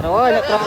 rồi được rồi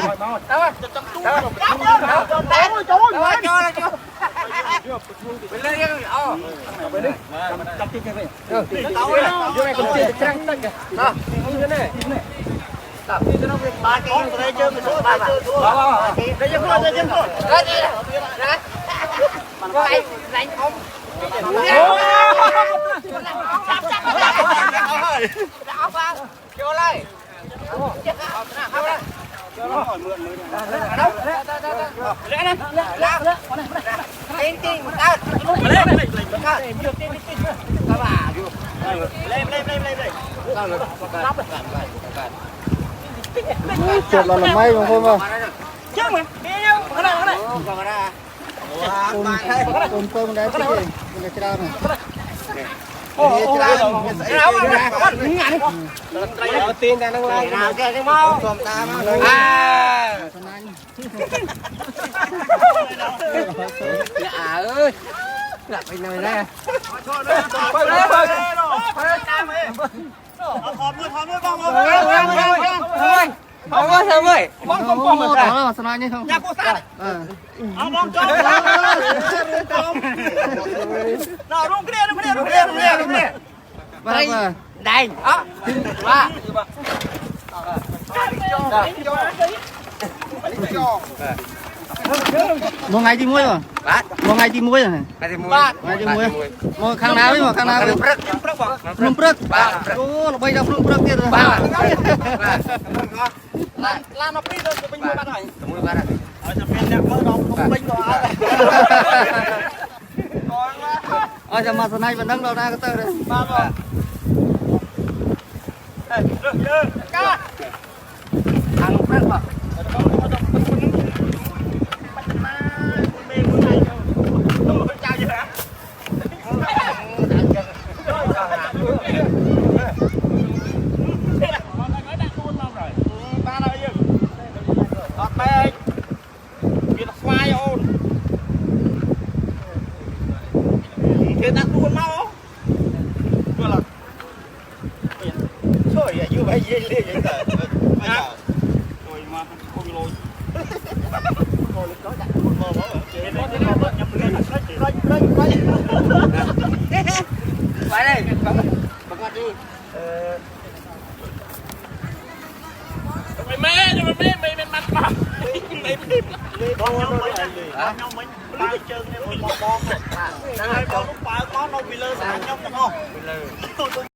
chuột là may mà không mà tôm tôm đấy chứ gì mình cái này tiền đang ngồi nào chơi cái máu ơi là phải nơi ra không có sao ơi không có đó sao nói như không ông cho nào rung kia đây ba một ngày đi muối rồi một ngày đi muối rồi ngày đi muối một khang nào mà khang nào lum prất ô là bây giờ lum prất kia rồi là nó pin rồi mình mua bán rồi ở trong bên đẹp mơ nó pin rồi ở trong mặt này vẫn đang đầu ra cái tơ đấy ba rồi thằng prất mà